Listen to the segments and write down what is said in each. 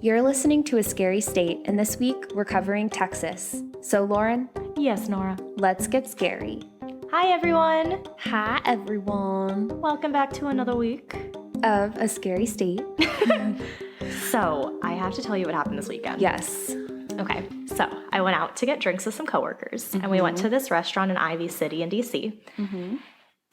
You're listening to A Scary State, and this week we're covering Texas. So, Lauren? Yes, Nora. Let's get scary. Hi, everyone. Hi, everyone. Welcome back to another week of A Scary State. So, I have to tell you what happened this weekend. Yes. Okay, so I went out to get drinks with some coworkers, and we went to this restaurant in Ivy City in D.C. Mm-hmm.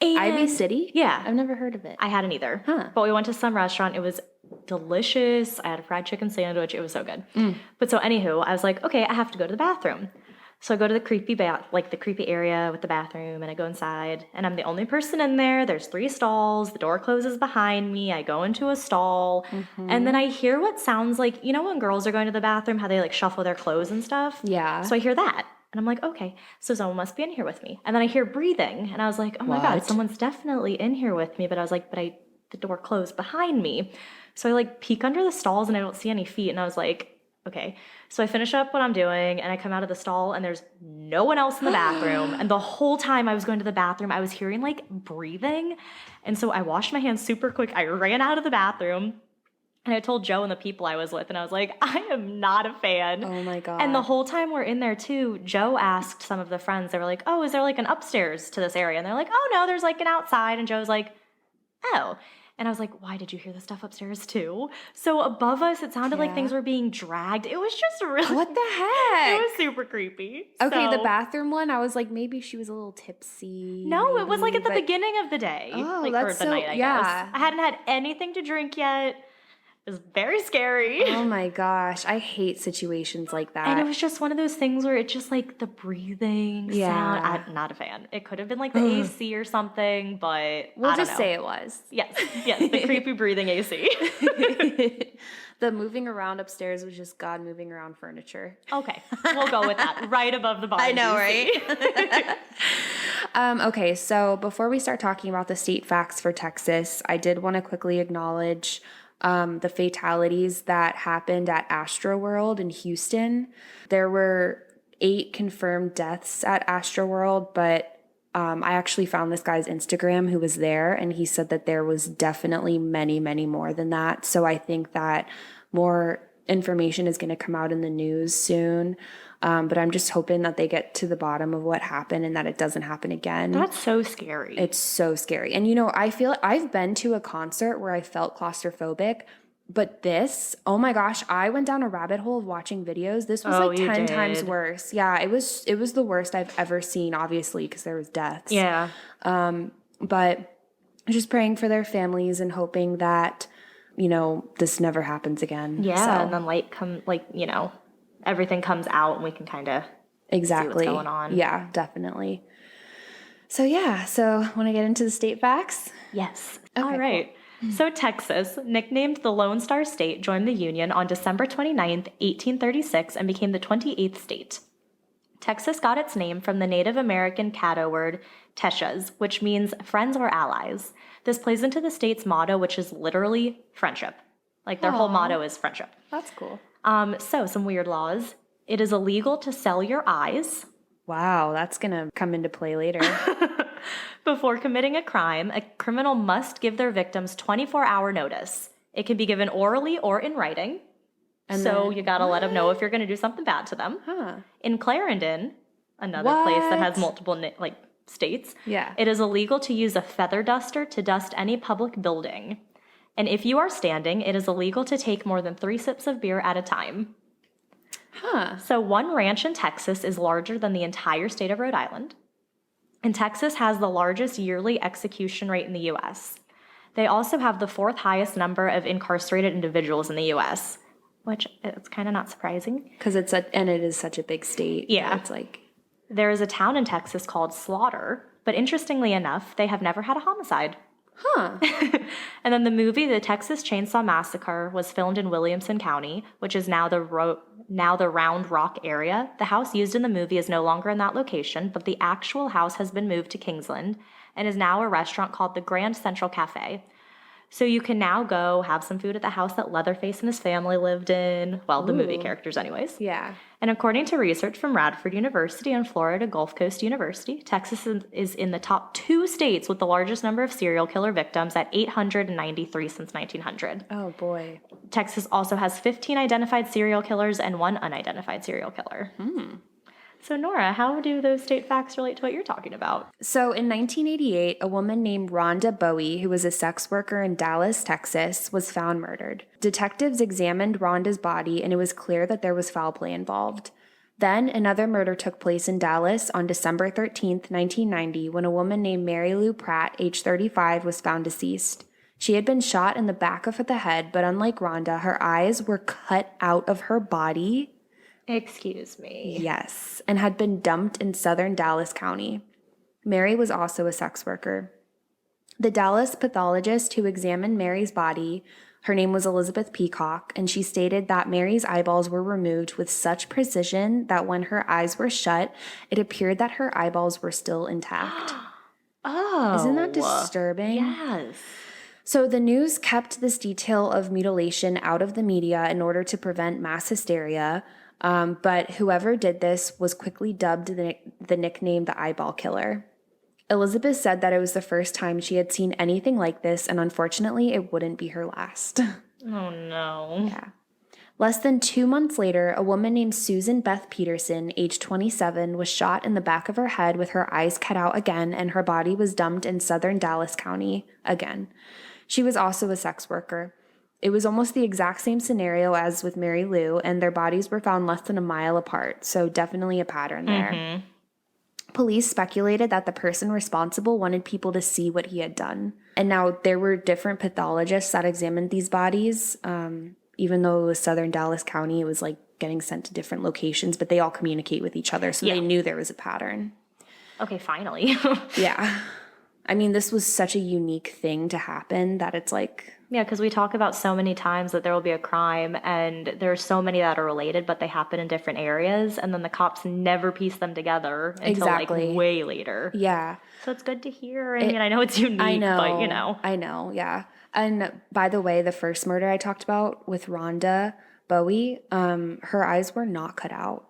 Ivy City? Yeah. I've never heard of it. I hadn't either. Huh. But we went to some restaurant. It was delicious. I had a fried chicken sandwich. It was so good. But so anywho, I was like, okay, I have to go to the bathroom. So I go to the creepy area with the bathroom, and I go inside, and I'm the only person in there. There's 3 stalls. The door closes behind me. I go into a stall, and then I hear what sounds like, you know when girls are going to the bathroom, how they like shuffle their clothes and stuff? Yeah. So I hear that. And I'm like, okay, so someone must be in here with me. And then I hear breathing, and I was like, oh my God, someone's definitely in here with me. But I was like, the door closed behind me. So I like peek under the stalls, and I don't see any feet. And I was like, okay. So I finish up what I'm doing, and I come out of the stall, and there's no one else in the bathroom. And the whole time I was going to the bathroom, I was hearing like breathing. And so I washed my hands super quick. I ran out of the bathroom. And I told Joe and the people I was with, and I was like, I am not a fan. Oh, my God. And the whole time we're in there, too, Joe asked some of the friends, they were like, oh, is there like an upstairs to this area? And they're like, oh, no, there's like an outside. And Joe's like, oh. And I was like, why did you hear the stuff upstairs, too? So above us, it sounded like things were being dragged. It was just really... What the heck? It was super creepy. Okay, the bathroom one, I was like, maybe she was a little tipsy. No, it was like at the beginning of the day. Oh, like, that's or the night, I guess. I hadn't had anything to drink yet. It was very scary. Oh my gosh. I hate situations like that. And it was just one of those things where it just like the breathing sound. I'm not a fan. It could have been like the AC or something, but we'll just know. say it was. Yes, the creepy breathing AC. The moving around upstairs was just God moving around furniture. Okay, we'll go with that. Right above the bottom. I know, right? Okay, so before we start talking about the state facts for Texas, I did want to quickly acknowledge the fatalities that happened at Astroworld in Houston. There were 8 confirmed deaths at Astroworld, but I actually found this guy's Instagram who was there, and he said that there was definitely many, many more than that. So I think that more information is going to come out in the news soon. But I'm just hoping that they get to the bottom of what happened and that it doesn't happen again. That's so scary. It's so scary. And, you know, I feel I've been to a concert where I felt claustrophobic, but this, oh my gosh, I went down a rabbit hole of watching videos. This was 10 times worse. Yeah, it was the worst I've ever seen, obviously, because there was deaths. Yeah. But just praying for their families and hoping that, you know, this never happens again. Yeah, and then everything comes out and we can kind of see what's going on. Yeah, definitely. So want to get into the state facts? Yes. Okay, all right. Cool. So Texas, nicknamed the Lone Star State, joined the Union on December 29th, 1836, and became the 28th state. Texas got its name from the Native American Caddo word Teshas, which means friends or allies. This plays into the state's motto, which is literally friendship. Like their whole motto is friendship. That's cool. So some weird laws. It is illegal to sell your eyes. Wow, that's going to come into play later. Before committing a crime, a criminal must give their victims 24-hour notice. It can be given orally or in writing. And so you got to let them know if you're going to do something bad to them. Huh. In Clarendon, another place that has multiple states, it is illegal to use a feather duster to dust any public building. And if you are standing, it is illegal to take more than 3 sips of beer at a time. Huh. So one ranch in Texas is larger than the entire state of Rhode Island. And Texas has the largest yearly execution rate in the U.S. They also have the 4th highest number of incarcerated individuals in the U.S., which it's kind of not surprising. Because it is such a big state. Yeah. It's like... There is a town in Texas called Slaughter, but interestingly enough, they have never had a homicide. Huh. And then the movie The Texas Chainsaw Massacre was filmed in Williamson County, which is now the Round Rock area. The house used in the movie is no longer in that location, but the actual house has been moved to Kingsland and is now a restaurant called the Grand Central Cafe. So you can now go have some food at the house that Leatherface and his family lived in. Well, the movie characters anyways. Yeah. And according to research from Radford University and Florida Gulf Coast University, Texas is in the top 2 states with the largest number of serial killer victims at 893 since 1900. Oh, boy. Texas also has 15 identified serial killers and 1 unidentified serial killer. So, Nora, how do those state facts relate to what you're talking about? So in 1988, a woman named Rhonda Bowie, who was a sex worker in Dallas, Texas, was found murdered. Detectives examined Rhonda's body, and it was clear that there was foul play involved. Then another murder took place in Dallas on December 13th, 1990, when a woman named Mary Lou Pratt, age 35, was found deceased. She had been shot in the back of the head, but unlike Rhonda, her eyes were cut out of her body. Excuse me. Yes, and had been dumped in southern Dallas County. Mary was also a sex worker. The Dallas pathologist who examined Mary's body, her name was Elizabeth Peacock, and she stated that Mary's eyeballs were removed with such precision that when her eyes were shut, it appeared that her eyeballs were still intact. Oh. Isn't that disturbing? Yes. So the news kept this detail of mutilation out of the media in order to prevent mass hysteria. But whoever did this was quickly dubbed the nickname the Eyeball Killer. Elizabeth said that it was the first time she had seen anything like this, and unfortunately, it wouldn't be her last. Oh, no. Yeah. Less than 2 months later, a woman named Susan Beth Peterson, age 27, was shot in the back of her head with her eyes cut out again, and her body was dumped in southern Dallas County again. She was also a sex worker. It was almost the exact same scenario as with Mary Lou, and their bodies were found less than a mile apart, so definitely a pattern there. Police speculated that the person responsible wanted people to see what he had done. And now there were different pathologists that examined these bodies. Even though it was southern Dallas County, it was like getting sent to different locations, but they all communicate with each other, so they knew there was a pattern. Okay, finally. Yeah. I mean, this was such a unique thing to happen that it's like... Yeah, because we talk about so many times that there will be a crime, and there's so many that are related, but they happen in different areas, and then the cops never piece them together until like way later. Yeah. So it's good to hear. I mean, I know it's unique, but you know. I know, yeah. And by the way, the first murder I talked about with Rhonda Bowie, her eyes were not cut out.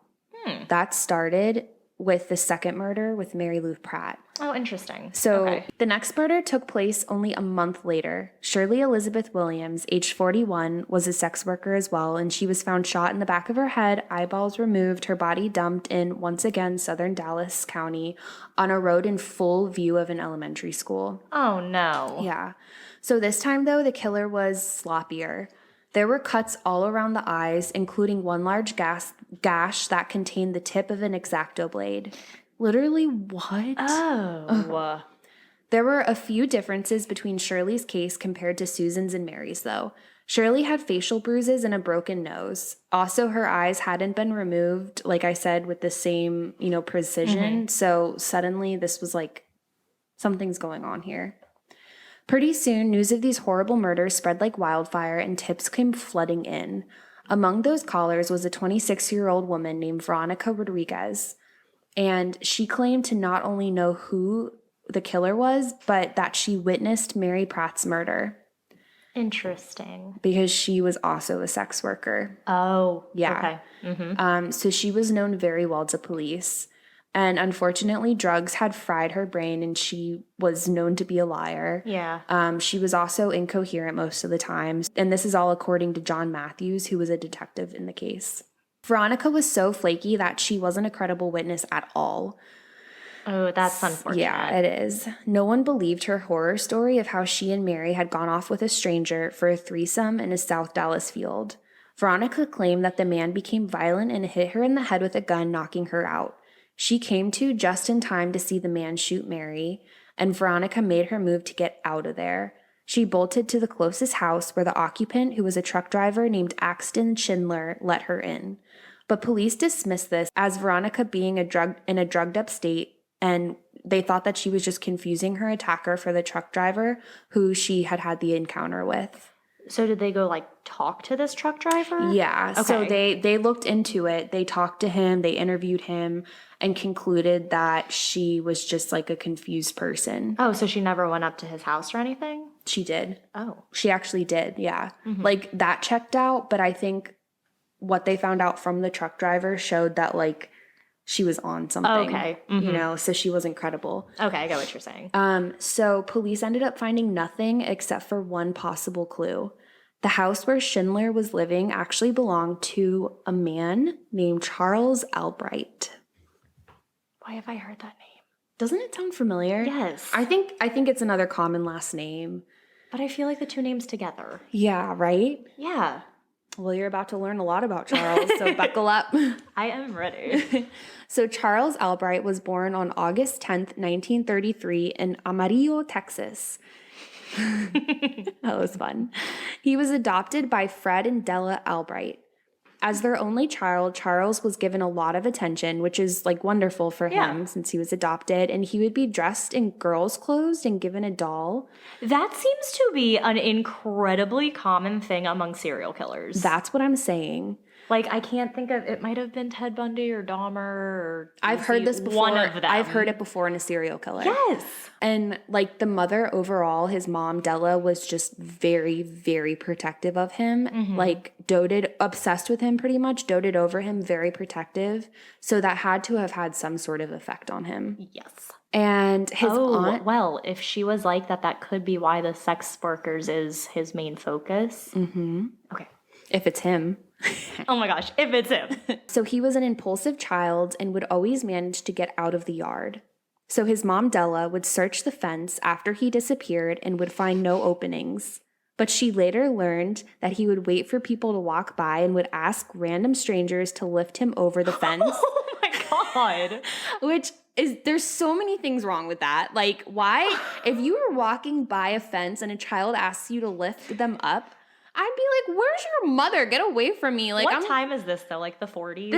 That started with the second murder with Mary Lou Pratt. Oh, interesting. So the next murder took place only a month later. Shirley Elizabeth Williams, age 41, was a sex worker as well, and she was found shot in the back of her head, eyeballs removed, her body dumped in, once again, southern Dallas County, on a road in full view of an elementary school. Oh, no. Yeah. So this time, though, the killer was sloppier. There were cuts all around the eyes, including one large gash that contained the tip of an X-Acto blade. Literally, what? Oh. There were a few differences between Shirley's case compared to Susan's and Mary's, though. Shirley had facial bruises and a broken nose. Also, her eyes hadn't been removed, like I said, with the same, precision. So suddenly this was like, something's going on here. Pretty soon, news of these horrible murders spread like wildfire, and tips came flooding in. Among those callers was a 26-year-old woman named Veronica Rodriguez, and she claimed to not only know who the killer was, but that she witnessed Mary Pratt's murder. Interesting. Because she was also a sex worker. Oh, yeah. Okay. So she was known very well to police. And unfortunately, drugs had fried her brain, and she was known to be a liar. Yeah. She was also incoherent most of the time. And this is all according to John Matthews, who was a detective in the case. Veronica was so flaky that she wasn't a credible witness at all. Oh, that's unfortunate. Yeah, it is. No one believed her horror story of how she and Mary had gone off with a stranger for a threesome in a South Dallas field. Veronica claimed that the man became violent and hit her in the head with a gun, knocking her out. She came to just in time to see the man shoot Mary, and Veronica made her move to get out of there. She bolted to the closest house where the occupant, who was a truck driver named Axton Schindler, let her in. But police dismissed this as Veronica being in a drugged up state, and they thought that she was just confusing her attacker for the truck driver who she had had the encounter with. So did they go, talk to this truck driver? Yeah. Okay. So they looked into it. They talked to him. They interviewed him and concluded that she was just a confused person. Oh, so she never went up to his house or anything? She did. Oh. She actually did, yeah. That checked out, but I think what they found out from the truck driver showed that, like, she was on something. Okay. You know, so she wasn't credible. Okay, I get what you're saying. So police ended up finding nothing except for one possible clue. The house where Schindler was living actually belonged to a man named Charles Albright. Why have I heard that name? Doesn't it sound familiar? Yes. I think it's another common last name. But I feel like the two names together. Yeah, right? Yeah. Well, you're about to learn a lot about Charles, so buckle up. I am ready. So Charles Albright was born on August 10th, 1933 in Amarillo, Texas. That was fun. He was adopted by Fred and Della Albright. As their only child, Charles was given a lot of attention, which is like wonderful for him since he was adopted, and he would be dressed in girls' clothes and given a doll. That seems to be an incredibly common thing among serial killers. That's what I'm saying. Like, I can't think of, it might have been Ted Bundy or Dahmer or I've heard this before. One of them. I've heard it before in a serial killer. Yes. And like the mother overall, his mom, Della, was just very, very protective of him. Like obsessed with him pretty much, doted over him, very protective. So that had to have had some sort of effect on him. Yes. And his aunt. Well, if she was like that, that could be why the sex workers is his main focus. Okay. If it's him. Oh my gosh, if it's him. So he was an impulsive child and would always manage to get out of the yard. So his mom, Della, would search the fence after he disappeared and would find no openings. But she later learned that he would wait for people to walk by and would ask random strangers to lift him over the fence. Oh my God. Which is, there's so many things wrong with that. Like, why, if you were walking by a fence and a child asks you to lift them up, I'd be like, "Where's your mother? Get away from me!" Like, what time is this though? Like the 40s?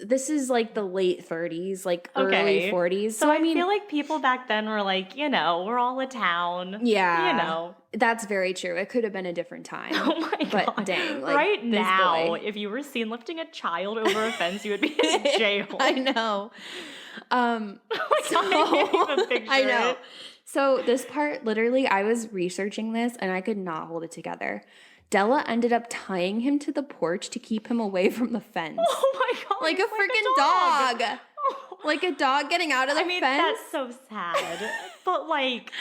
This is like the late 30s, like early 40s. So I mean, feel like people back then were like, you know, we're all a town. Yeah, you know, that's very true. It could have been a different time. Oh my God! But dang, like, right now, if you were seen lifting a child over a fence, you would be in jail. I know. Oh my God, I can't even picture I know. it. So this part, literally, I was researching this and I could not hold it together. Della ended up tying him to the porch to keep him away from the fence. Oh my God. Like a freaking dog. Like a dog getting out of the fence. That's so sad. But like,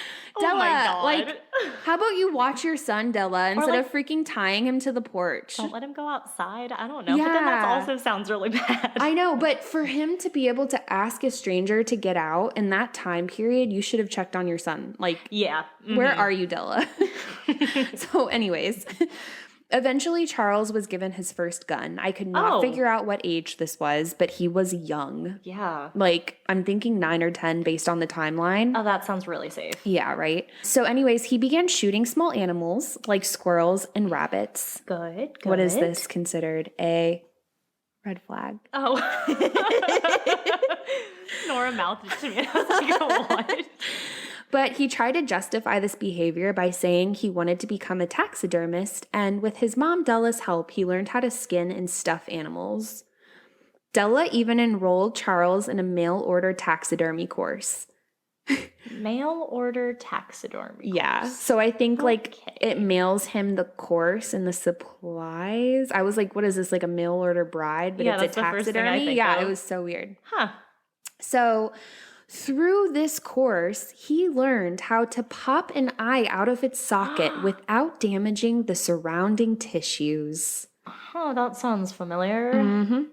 Della, oh my God. like, how about you watch your son, Della, instead like, of freaking tying him to the porch? Don't let him go outside. I don't know. Yeah. But then that also sounds really bad. I know, but for him to be able to ask a stranger to get out in that time period, you should have checked on your son. Like, yeah. Where are you, Della? So anyways, eventually Charles was given his first gun. I could not figure out what age this was, but he was young. Yeah. Like, I'm thinking 9 or 10 based on the timeline. Oh, that sounds really safe. Yeah, right? So anyways, he began shooting small animals like squirrels and rabbits. Good. What is this considered? A red flag. Oh. Nora mouthed it to me. I was like, what? But he tried to justify this behavior by saying he wanted to become a taxidermist, and with his mom Della's help, he learned how to skin and stuff animals. Della even enrolled Charles in a mail-order taxidermy course. Mail-order taxidermy course. Yeah, so I think like it mails him the course and the supplies. I was like, what is this, like a mail-order bride? But it's a taxidermy? Yeah, it was so weird. Huh. So through this course, he learned how to pop an eye out of its socket without damaging the surrounding tissues. Oh, that sounds familiar. Mm-hmm.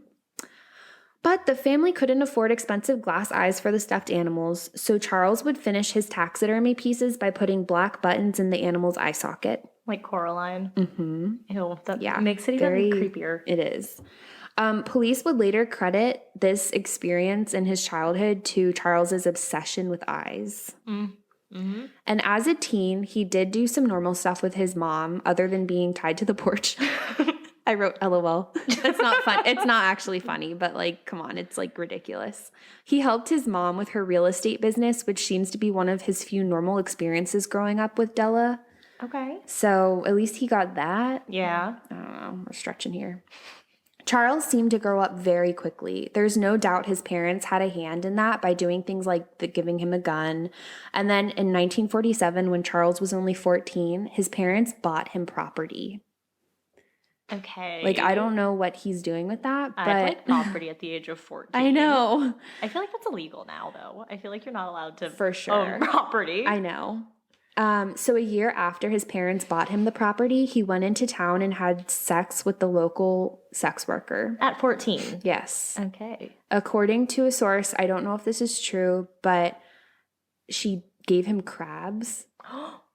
But the family couldn't afford expensive glass eyes for the stuffed animals, so Charles would finish his taxidermy pieces by putting black buttons in the animal's eye socket. Like Coraline. Mm-hmm. Ew, that makes it even creepier. It is. Police would later credit this experience in his childhood to Charles's obsession with eyes. Mm-hmm. And as a teen, he did do some normal stuff with his mom other than being tied to the porch. I wrote LOL. It's not fun. It's not actually funny, but like, come on, it's like ridiculous. He helped his mom with her real estate business, which seems to be one of his few normal experiences growing up with Della. Okay. So at least he got that. Yeah. I don't know. We're stretching here. Charles seemed to grow up very quickly. There's no doubt his parents had a hand in that by doing things like giving him a gun. And then in 1947, when Charles was only 14, his parents bought him property. Okay. Like, I don't know what he's doing with that, but... I like property at the age of 14. I know. I feel like that's illegal now, though. I feel like you're not allowed to For sure. own property. I know. So a year after his parents bought him the property, he went into town and had sex with the local sex worker. At 14? Yes. Okay. According to a source, I don't know if this is true, but she gave him crabs.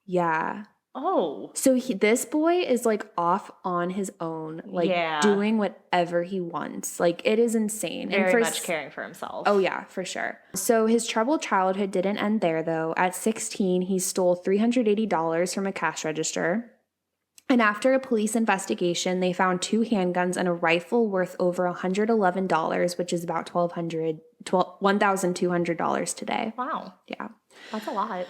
Yeah. Oh. So this boy is like off on his own, like doing whatever he wants. Like, it is insane. Very much caring for himself. Oh yeah, for sure. So his troubled childhood didn't end there though. At 16, he stole $380 from a cash register. And after a police investigation, they found 2 handguns and a rifle worth over $111, which is about $1,200 today. Wow. Yeah. That's a lot.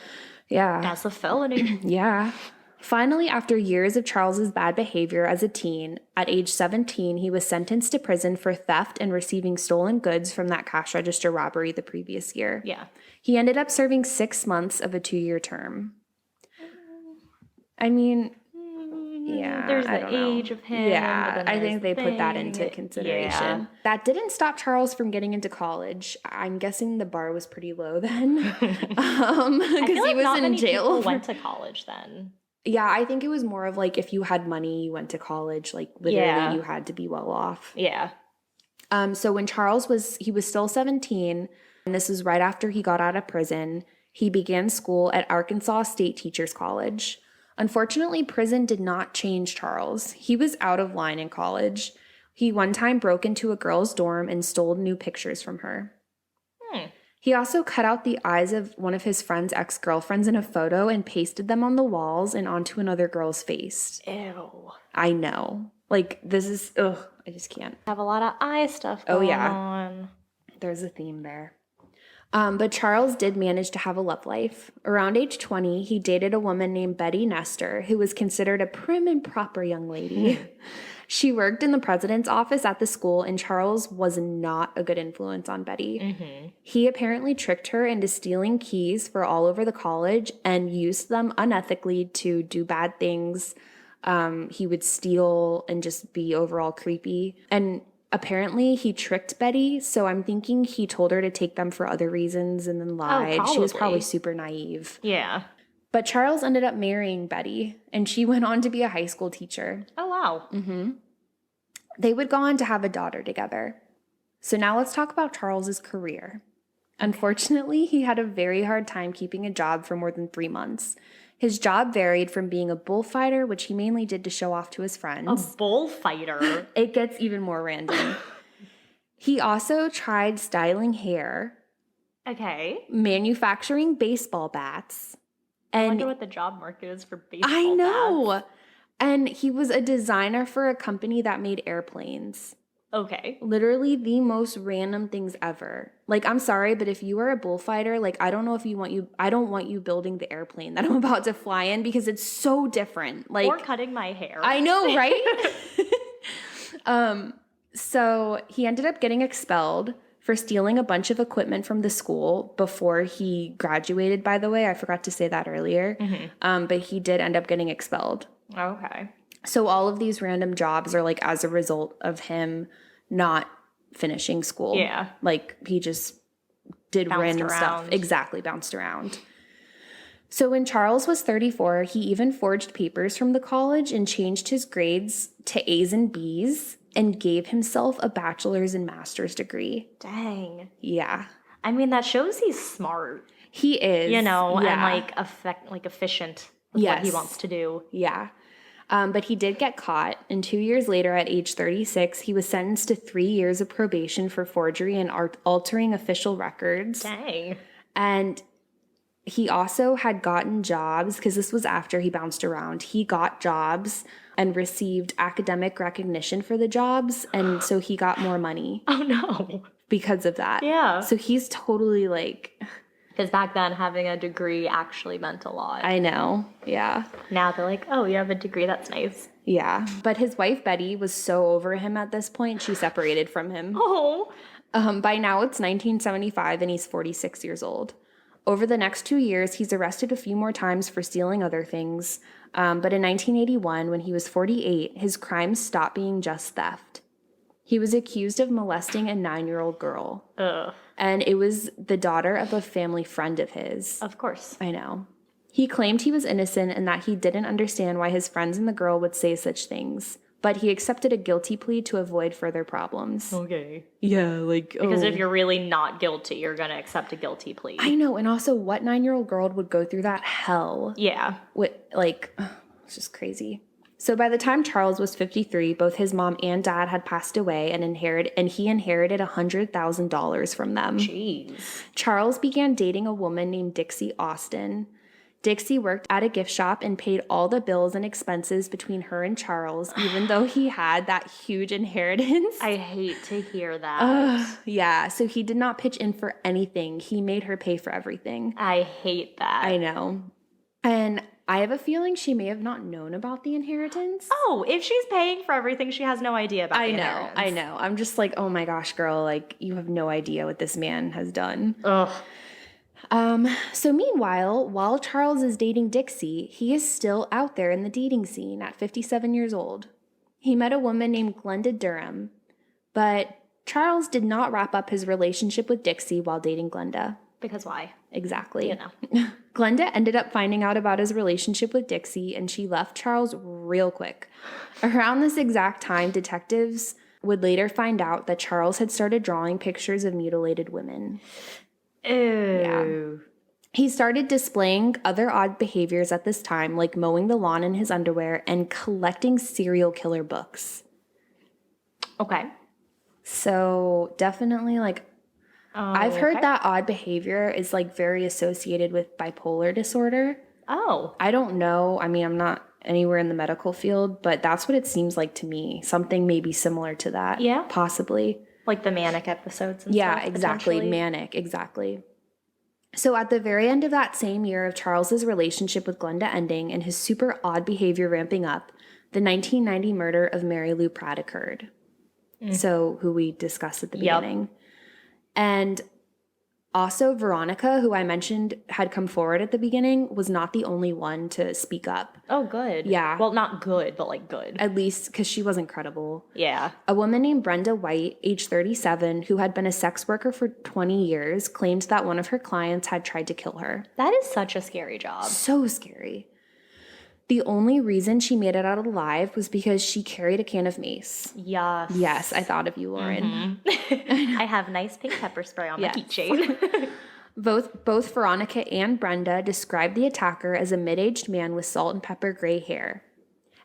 Yeah. That's a felony. Yeah. Finally, after years of Charles's bad behavior as a teen, at age 17, he was sentenced to prison for theft and receiving stolen goods from that cash register robbery the previous year. Yeah. He ended up serving 6 months of a 2-year term. I mean, yeah. There's I the don't know. age of him. Yeah, I think they put that into consideration. Yeah. That didn't stop Charles from getting into college. I'm guessing the bar was pretty low then. I feel like he was not in many jail. people went to college then. Yeah, I think it was more of like if you had money, you went to college. Like literally, you had to be well off. Yeah. So when Charles was still 17, and this was right after he got out of prison, he began school at Arkansas State Teachers College. Unfortunately, prison did not change Charles. He was out of line in college. He one time broke into a girl's dorm and stole new pictures from her. He also cut out the eyes of one of his friend's ex-girlfriends in a photo and pasted them on the walls and onto another girl's face. Ew. I know. Like, this is, ugh, I just can't. Have a lot of eye stuff going on. There's a theme there. But Charles did manage to have a love life. Around age 20, he dated a woman named Betty Nestor, who was considered a prim and proper young lady. She worked in the president's office at the school, and Charles was not a good influence on Betty. Mm-hmm. He apparently tricked her into stealing keys for all over the college and used them unethically to do bad things. He would steal and just be overall creepy. And apparently he tricked Betty, so I'm thinking he told her to take them for other reasons and then lied. She was probably super naive. Yeah. But Charles ended up marrying Betty, and she went on to be a high school teacher. Oh, wow. Mm-hmm. They would go on to have a daughter together. So now let's talk about Charles's career. Unfortunately, he had a very hard time keeping a job for more than 3 months. His job varied from being a bullfighter, which he mainly did to show off to his friends. A bullfighter? It gets even more random. He also tried styling hair. Okay. Manufacturing baseball bats. I wonder what the job market is for baseball bats. I know. And he was a designer for a company that made airplanes. Okay. Literally the most random things ever. Like, I'm sorry, but if you are a bullfighter, like, I don't know if I don't want you building the airplane that I'm about to fly in because it's so different. Like, or cutting my hair. I know, right? So he ended up getting expelled for stealing a bunch of equipment from the school before he graduated, by the way. I forgot to say that earlier. Mm-hmm. But he did end up getting expelled. Okay. So all of these random jobs are like as a result of him not finishing school. Yeah. Like he just did random stuff. Exactly, bounced around. So when Charles was 34, he even forged papers from the college and changed his grades to A's and B's and gave himself a bachelor's and master's degree. Dang. Yeah. I mean, that shows he's smart. He is. You know, and like efficient with what he wants to do. Yeah. But he did get caught, and 2 years later, at age 36, he was sentenced to 3 years of probation for forgery and altering official records. Dang. And he also had gotten jobs, because this was after he bounced around. He got jobs and received academic recognition for the jobs, and so he got more money. Oh, no. Because of that. Yeah. So he's totally like... Because back then, having a degree actually meant a lot. I know, yeah. Now they're like, oh, you have a degree, that's nice. Yeah, but his wife, Betty, was so over him at this point, she separated from him. Oh. By now, it's 1975, and he's 46 years old. Over the next 2 years, he's arrested a few more times for stealing other things. But in 1981, when he was 48, his crimes stopped being just theft. He was accused of molesting a 9-year-old girl. Ugh. And it was the daughter of a family friend of his. Of course. I know. He claimed he was innocent and that he didn't understand why his friends and the girl would say such things. But he accepted a guilty plea to avoid further problems. Okay. Yeah, like... Because if you're really not guilty, you're going to accept a guilty plea. I know, and also, what 9-year-old girl would go through that hell? Yeah. It's just crazy. So by the time Charles was 53, both his mom and dad had passed away and he inherited $100,000 from them. Jeez. Charles began dating a woman named Dixie Austin. Dixie worked at a gift shop and paid all the bills and expenses between her and Charles, even though he had that huge inheritance. I hate to hear that. Yeah, so he did not pitch in for anything. He made her pay for everything. I hate that. I know. And I have a feeling she may have not known about the inheritance. Oh, if she's paying for everything, she has no idea about the inheritance. I know. I'm just like, oh my gosh, girl, like, you have no idea what this man has done. Ugh. So meanwhile, while Charles is dating Dixie, he is still out there in the dating scene at 57 years old. He met a woman named Glenda Durham, but Charles did not wrap up his relationship with Dixie while dating Glenda. Because why? Exactly. You know. Glenda ended up finding out about his relationship with Dixie, and she left Charles real quick. Around this exact time, detectives would later find out that Charles had started drawing pictures of mutilated women. Ew. Yeah. He started displaying other odd behaviors at this time, like mowing the lawn in his underwear and collecting serial killer books. Okay. So definitely, like, I've heard that odd behavior is, like, very associated with bipolar disorder. Oh. I don't know. I mean, I'm not anywhere in the medical field, but that's what it seems like to me. Something maybe similar to that. Yeah. Possibly. Like the manic episodes and Yeah, stuff, exactly. Manic, exactly. So at the very end of that same year of Charles's relationship with Glenda ending and his super odd behavior ramping up, the 1990 murder of Mary Lou Pratt occurred. So, who we discussed at the beginning. And also Veronica, who I mentioned had come forward at the beginning, was not the only one to speak up. Oh, good. Yeah. Well, not good, but like good. At least because she wasn't credible. Yeah. A woman named Brenda White, age 37, who had been a sex worker for 20 years, claimed that one of her clients had tried to kill her. That is such a scary job. So scary. The only reason she made it out alive was because she carried a can of mace. Yes. Yes, I thought of you, Lauren. I have nice pink pepper spray on my keychain. Both Veronica and Brenda described the attacker as a mid-aged man with salt and pepper gray hair.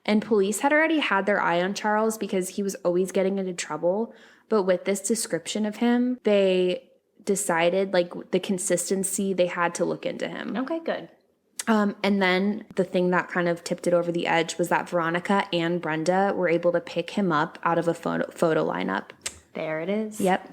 And police had already had their eye on Charles because he was always getting into trouble. But with this description of him, they decided, like, the consistency, they had to look into him. Okay, good. And then the thing that kind of tipped it over the edge was that Veronica and Brenda were able to pick him up out of a photo lineup. There it is. Yep.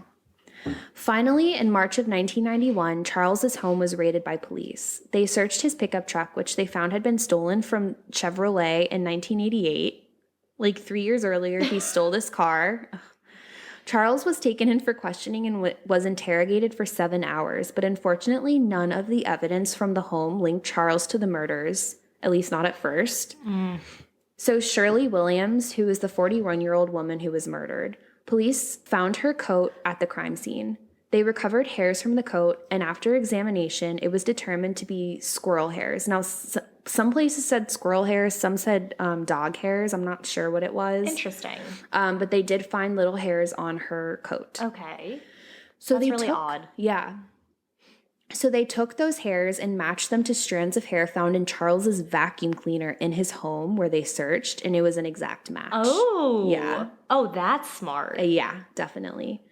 Finally, in March of 1991, Charles's home was raided by police. They searched his pickup truck, which they found had been stolen from Chevrolet in 1988. Like 3 years earlier, he stole this car. Charles was taken in for questioning and was interrogated for 7 hours, but unfortunately, none of the evidence from the home linked Charles to the murders, at least not at first. So Shirley Williams, who is the 41-year-old woman who was murdered, police found her coat at the crime scene. They recovered hairs from the coat, and after examination, it was determined to be squirrel hairs. Now, some places said squirrel hairs, some said dog hairs. I'm not sure what it was. Interesting. But they did find little hairs on her coat. Okay. So That's really odd. Yeah. So they took those hairs and matched them to strands of hair found in Charles's vacuum cleaner in his home where they searched, and it was an exact match. Oh. Yeah. Oh, that's smart. Yeah, definitely.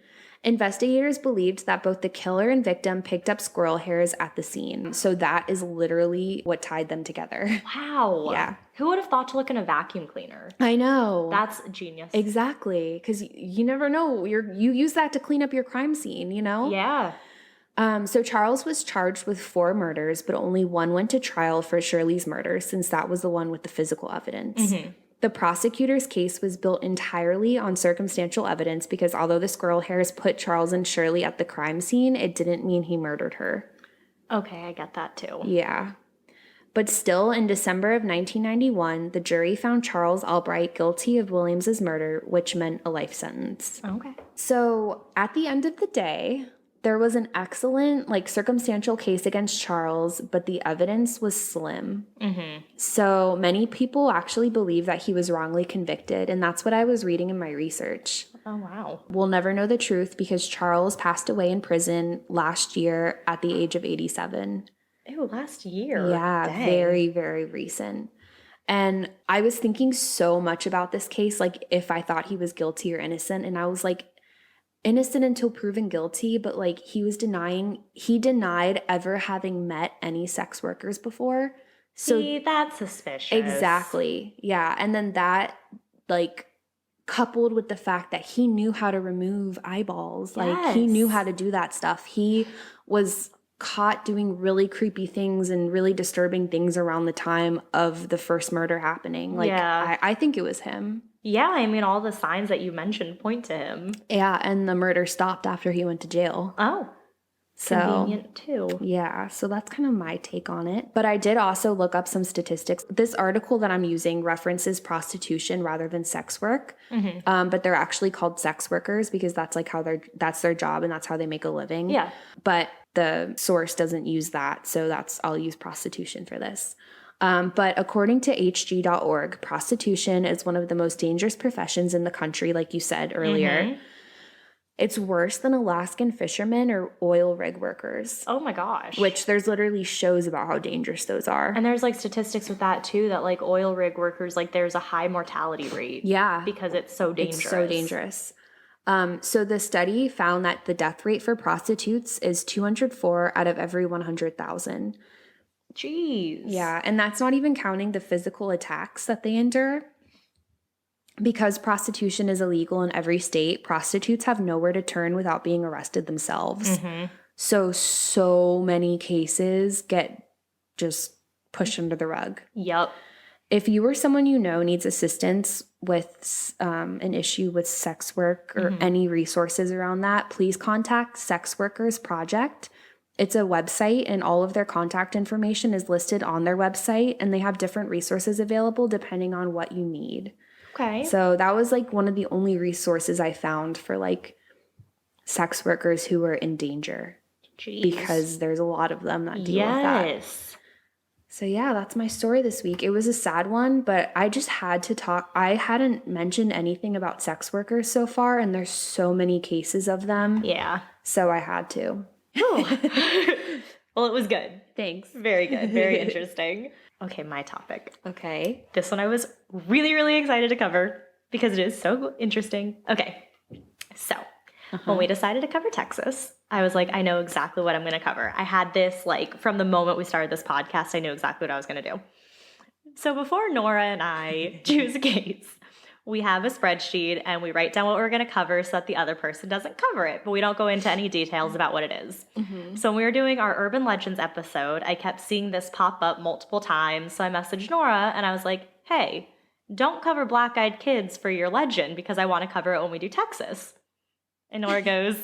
Investigators believed that both the killer and victim picked up squirrel hairs at the scene. So that is literally what tied them together. Wow. Yeah. Who would have thought to look in a vacuum cleaner? I know. That's genius. Exactly. Because you never know. You use that to clean up your crime scene, you know? Yeah. So Charles was charged with 4 murders, but only one went to trial for Shirley's murder, since that was the one with the physical evidence. Mm-hmm. The prosecutor's case was built entirely on circumstantial evidence because although the squirrel hairs put Charles and Shirley at the crime scene, it didn't mean he murdered her. Okay, I get that too. Yeah. But still, in December of 1991, the jury found Charles Albright guilty of Williams's murder, which meant a life sentence. Okay. So at the end of the day, there was an excellent, circumstantial case against Charles, but the evidence was slim. Mm-hmm. So many people actually believe that he was wrongly convicted, and that's what I was reading in my research. Oh, wow. We'll never know the truth because Charles passed away in prison last year at the age of 87. Ew, last year. Yeah, Dang. very, very recent. And I was thinking so much about this case, if I thought he was guilty or innocent. And I was innocent until proven guilty, but he denied ever having met any sex workers before. So see, that's suspicious. Exactly. Yeah. And then that, coupled with the fact that he knew how to remove eyeballs, he knew how to do that stuff. He was caught doing really creepy things and really disturbing things around the time of the first murder happening. I think it was him. Yeah, I mean, all the signs that you mentioned point to him. Yeah, and the murder stopped after he went to jail. Oh, so convenient too. Yeah, so that's kind of my take on it. But I did also look up some statistics. This article that I'm using references prostitution rather than sex work. Mm-hmm. But they're actually called sex workers because that's that's their job and that's how they make a living. Yeah. But the source doesn't use that, so I'll use prostitution for this. But according to hg.org, prostitution is one of the most dangerous professions in the country, like you said earlier. Mm-hmm. It's worse than Alaskan fishermen or oil rig workers. Oh my gosh. Which there's literally shows about how dangerous those are. And there's statistics with that too, that oil rig workers, there's a high mortality rate. Yeah. Because it's so dangerous. It's so dangerous. So the study found that the death rate for prostitutes is 204 out of every 100,000. Jeez. Yeah, and that's not even counting the physical attacks that they endure. Because prostitution is illegal in every state, prostitutes have nowhere to turn without being arrested themselves. Mm-hmm. So many cases get just pushed under the rug. Yep. If you or someone you know needs assistance with an issue with sex work or any resources around that, please contact Sex Workers Project. It's a website and all of their contact information is listed on their website, and they have different resources available depending on what you need. Okay. So that was one of the only resources I found for sex workers who were in danger. Jeez. Because there's a lot of them that deal with that. Yes. So yeah, that's my story this week. It was a sad one, but I just had to talk. I hadn't mentioned anything about sex workers so far, and there's so many cases of them. Yeah. So I had to. Well, it was good. Thanks. Very good. Very interesting. Okay, my topic. Okay. This one I was really, really excited to cover because it is so interesting. Okay, so when we decided to cover Texas, I was I know exactly what I'm going to cover. I had this, from the moment we started this podcast, I knew exactly what I was going to do. So before Nora and I choose a case, we have a spreadsheet and we write down what we're going to cover so that the other person doesn't cover it, but we don't go into any details about what it is. Mm-hmm. So when we were doing our Urban Legends episode, I kept seeing this pop up multiple times. So I messaged Nora and I was like, hey, don't cover Black-Eyed Kids for your legend because I want to cover it when we do Texas. And Nora goes,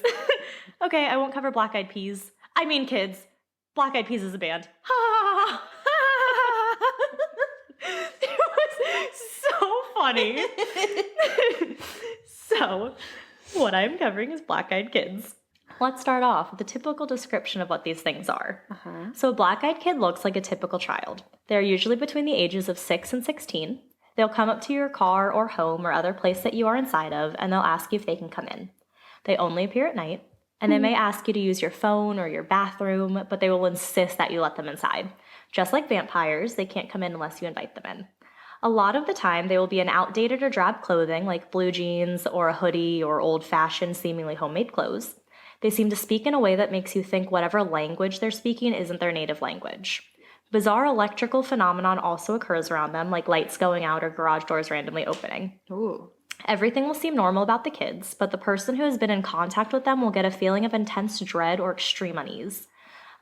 okay, I won't cover Black-Eyed Peas. I mean kids. Black-Eyed Peas is a band. Ha! It was so funny. So, what I'm covering is Black-Eyed Kids. Let's start off with a typical description of what these things are. Uh-huh. So a Black-Eyed Kid looks like a typical child. They're usually between the ages of 6 and 16. They'll come up to your car or home or other place that you are inside of, and they'll ask you if they can come in. They only appear at night, and they may ask you to use your phone or your bathroom, but they will insist that you let them inside. Just like vampires, they can't come in unless you invite them in. A lot of the time, they will be in outdated or drab clothing like blue jeans or a hoodie or old-fashioned, seemingly homemade clothes. They seem to speak in a way that makes you think whatever language they're speaking isn't their native language. Bizarre electrical phenomenon also occurs around them, like lights going out or garage doors randomly opening. Ooh. Everything will seem normal about the kids, but the person who has been in contact with them will get a feeling of intense dread or extreme unease.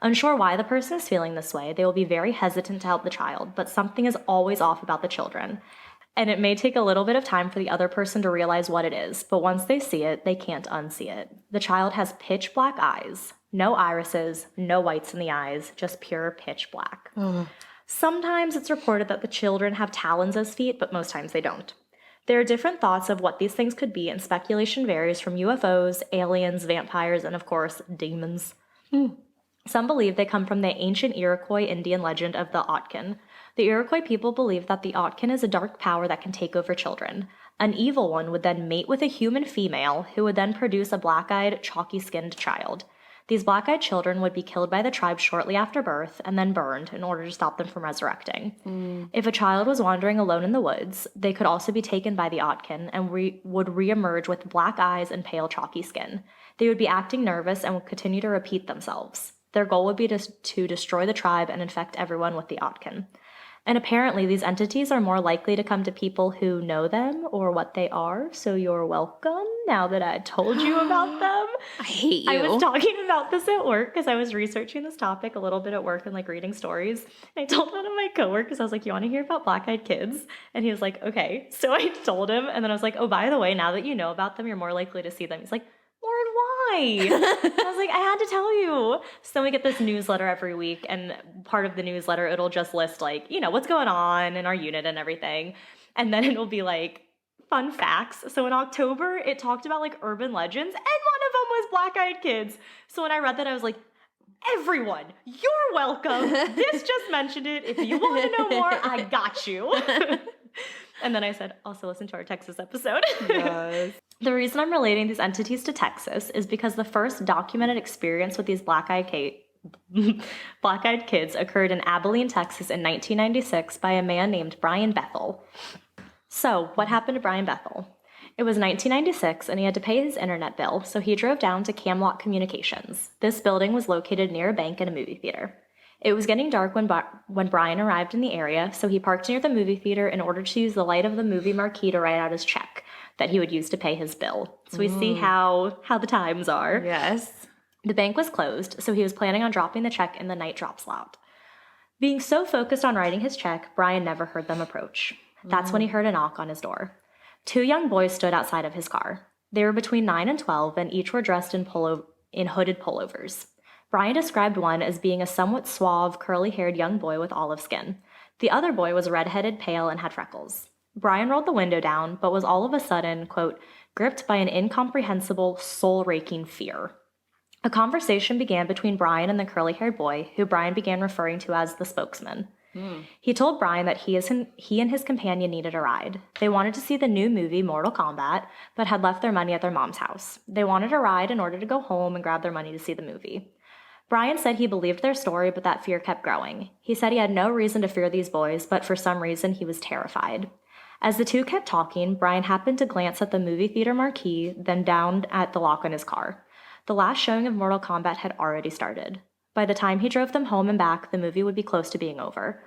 Unsure why the person is feeling this way, they will be very hesitant to help the child, but something is always off about the children. And it may take a little bit of time for the other person to realize what it is, but once they see it, they can't unsee it. The child has pitch black eyes, no irises, no whites in the eyes, just pure pitch black. Sometimes it's reported that the children have talons as feet, but most times they don't. There are different thoughts of what these things could be, and speculation varies from UFOs, aliens, vampires, and of course, demons. Some believe they come from the ancient Iroquois Indian legend of the Otkin. The Iroquois people believe that the Otkin is a dark power that can take over children. An evil one would then mate with a human female, who would then produce a black-eyed, chalky-skinned child. These black-eyed children would be killed by the tribe shortly after birth and then burned in order to stop them from resurrecting. If a child was wandering alone in the woods, they could also be taken by the Otkin and would reemerge with black eyes and pale, chalky skin. They would be acting nervous and would continue to repeat themselves. Their goal would be to destroy the tribe and infect everyone with the Otkin. And apparently these entities are more likely to come to people who know them or what they are, so you're welcome now that I told you about them. I hate you. I was talking about this at work because I was researching this topic a little bit at work and like reading stories. And I told one of my coworkers, I was like, you want to hear about black-eyed kids? And he was like, okay. So I told him, and then I was like, oh, by the way, now that you know about them, you're more likely to see them. He's like, Lauren, why? I was like, I had to tell you. So then we get this newsletter every week, and part of the newsletter, it'll just list like, you know, what's going on in our unit and everything. And then it'll be like fun facts. So in October, it talked about like urban legends, and one of them was black-eyed kids. So when I read that, I was like, everyone, you're welcome. This just mentioned it. If you want to know more, I got you. And then I said, also listen to our Texas episode. Yes. The reason I'm relating these entities to Texas is because the first documented experience with these black-eyed kids occurred in Abilene, Texas in 1996 by a man named Brian Bethel. So what happened to Brian Bethel? It was 1996 and he had to pay his internet bill, so he drove down to Camelot Communications. This building was located near a bank and a movie theater. It was getting dark when Brian arrived in the area, so he parked near the movie theater in order to use the light of the movie marquee to write out his check that he would use to pay his bill. So we see how the times are. Yes. The bank was closed, so he was planning on dropping the check in the night drop slot. Being so focused on writing his check, Brian never heard them approach. That's when he heard a knock on his door. 2 young boys stood outside of his car. They were between 9 and 12, and each were dressed in hooded pullovers. Brian described one as being a somewhat suave, curly-haired young boy with olive skin. The other boy was red-headed, pale, and had freckles. Brian rolled the window down, but was all of a sudden, quote, gripped by an incomprehensible, soul-raking fear. A conversation began between Brian and the curly-haired boy, who Brian began referring to as the spokesman. He told Brian that he and his companion needed a ride. They wanted to see the new movie Mortal Kombat, but had left their money at their mom's house. They wanted a ride in order to go home and grab their money to see the movie. Brian said he believed their story, but that fear kept growing. He said he had no reason to fear these boys, but for some reason he was terrified. As the two kept talking, Brian happened to glance at the movie theater marquee, then down at the lock on his car. The last showing of Mortal Kombat had already started. By the time he drove them home and back, the movie would be close to being over.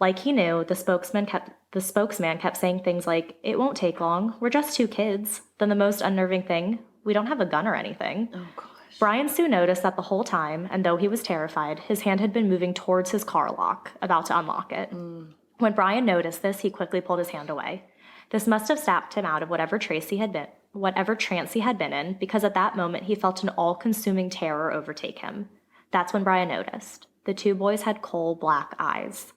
Like he knew, the spokesman kept saying things like, "It won't take long. We're just 2 kids." Then the most unnerving thing, "We don't have a gun or anything." Oh, gosh. Brian soon noticed that the whole time, and though he was terrified, his hand had been moving towards his car lock, about to unlock it. When Brian noticed this, he quickly pulled his hand away. This must have snapped him out of whatever trance he had been in, because at that moment he felt an all-consuming terror overtake him. That's when Brian noticed. The 2 boys had coal black eyes.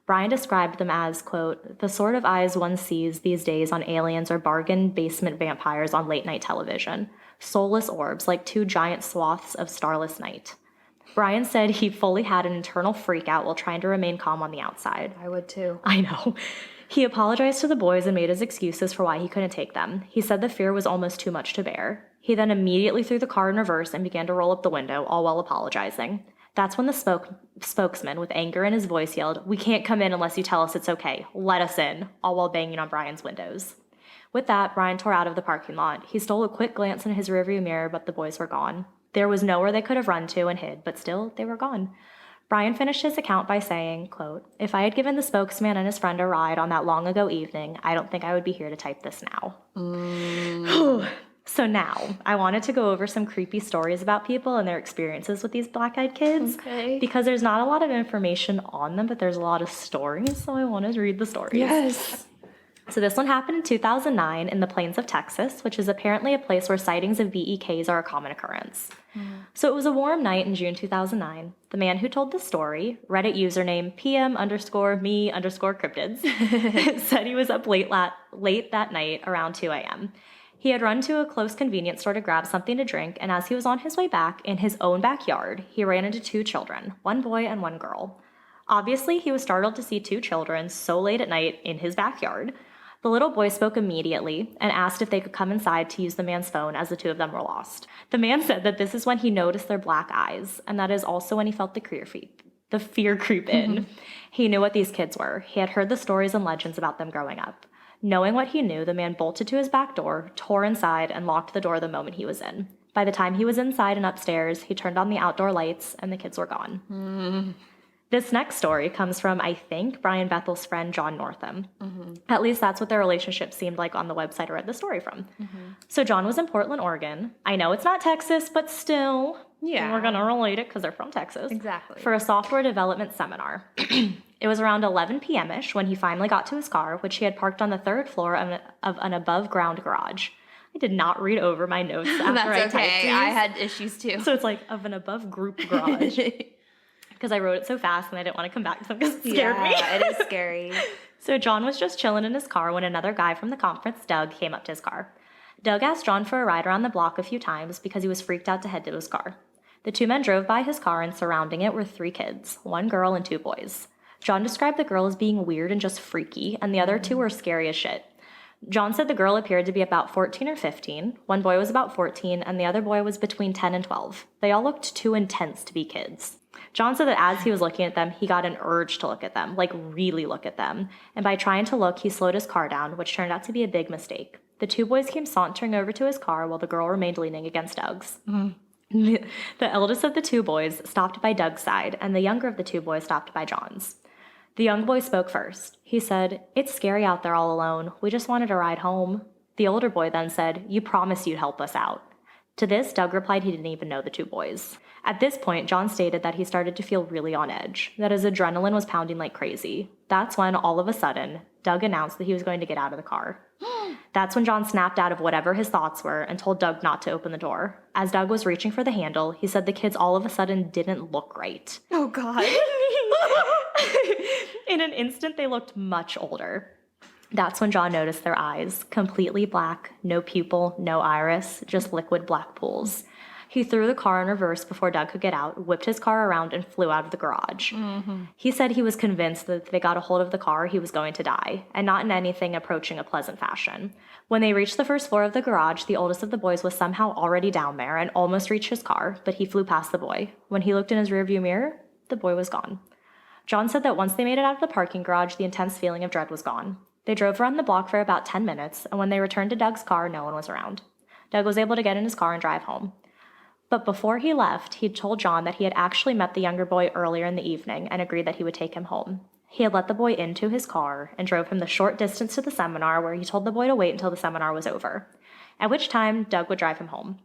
Brian described them as, quote, the sort of eyes one sees these days on aliens or bargain basement vampires on late-night television. Soulless orbs, like 2 giant swaths of starless night. Brian said he fully had an internal freak-out while trying to remain calm on the outside. I would too. I know. He apologized to the boys and made his excuses for why he couldn't take them. He said the fear was almost too much to bear. He then immediately threw the car in reverse and began to roll up the window, all while apologizing. That's when the spokesman, with anger in his voice, yelled, "We can't come in unless you tell us it's okay. Let us in," all while banging on Brian's windows. With that, Brian tore out of the parking lot. He stole a quick glance in his rearview mirror, but the boys were gone. There was nowhere they could have run to and hid, but still, they were gone. Brian finished his account by saying, quote, "If I had given the spokesman and his friend a ride on that long ago evening, I don't think I would be here to type this now." So now, I wanted to go over some creepy stories about people and their experiences with these black-eyed kids. Okay. Because there's not a lot of information on them, but there's a lot of stories, so I wanted to read the stories. Yes. So this one happened in 2009 in the plains of Texas, which is apparently a place where sightings of BEKs are a common occurrence. So it was a warm night in June 2009. The man who told the story, Reddit username PM_me_cryptids, said he was up late that night around 2 a.m. He had run to a close convenience store to grab something to drink, and as he was on his way back in his own backyard, he ran into 2 children, one boy and one girl. Obviously, he was startled to see 2 children so late at night in his backyard. The little boy spoke immediately and asked if they could come inside to use the man's phone as the 2 of them were lost. The man said that this is when he noticed their black eyes, and that is also when he felt the fear creep in. He knew what these kids were. He had heard the stories and legends about them growing up. Knowing what he knew, the man bolted to his back door, tore inside, and locked the door the moment he was in. By the time he was inside and upstairs, he turned on the outdoor lights, and the kids were gone. This next story comes from, I think, Brian Bethel's friend, John Northam. At least that's what their relationship seemed like on the website I read the story from. So John was in Portland, Oregon. I know it's not Texas, but still, we're going to relate it because they're from Texas. Exactly. For a software development seminar. It was around 11 p.m.-ish when he finally got to his car, which he had parked on the 3rd floor of an above-ground garage. I did not read over my notes after I typed these. I had issues too. So it's like of an above-group garage. Because I wrote it so fast and I didn't want to come back to them because it scared me. Yeah, it is scary. So John was just chilling in his car when another guy from the conference, Doug, came up to his car. Doug asked John for a ride around the block a few times because he was freaked out to head to his car. The 2 men drove by his car, and surrounding it were 3 kids, 1 girl and 2 boys. John described the girl as being weird and just freaky, and the other 2 were scary as shit. John said the girl appeared to be about 14 or 15, one boy was about 14, and the other boy was between 10 and 12. They all looked too intense to be kids. John said that as he was looking at them, he got an urge to look at them, like really look at them. And by trying to look, he slowed his car down, which turned out to be a big mistake. The 2 boys came sauntering over to his car while the girl remained leaning against Doug's. The eldest of the 2 boys stopped by Doug's side, and the younger of the 2 boys stopped by John's. The young boy spoke first. He said, "It's scary out there all alone. We just wanted a ride home." The older boy then said, "You promised you'd help us out." To this, Doug replied he didn't even know the 2 boys. At this point, John stated that he started to feel really on edge, that his adrenaline was pounding like crazy. That's when, all of a sudden, Doug announced that he was going to get out of the car. That's when John snapped out of whatever his thoughts were and told Doug not to open the door. As Doug was reaching for the handle, he said the kids all of a sudden didn't look right. Oh, God. In an instant, they looked much older. That's when John noticed their eyes, completely black, no pupil, no iris, just liquid black pools. He threw the car in reverse before Doug could get out, whipped his car around, and flew out of the garage. He said he was convinced that if they got a hold of the car, he was going to die, and not in anything approaching a pleasant fashion. When they reached the first floor of the garage, the oldest of the boys was somehow already down there and almost reached his car, but he flew past the boy. When he looked in his rearview mirror, the boy was gone. John said that once they made it out of the parking garage, the intense feeling of dread was gone. They drove around the block for about 10 minutes, and when they returned to Doug's car, no one was around. Doug was able to get in his car and drive home. But before he left, he told John that he had actually met the younger boy earlier in the evening and agreed that he would take him home. He had let the boy into his car and drove him the short distance to the seminar, where he told the boy to wait until the seminar was over, at which time Doug would drive him home.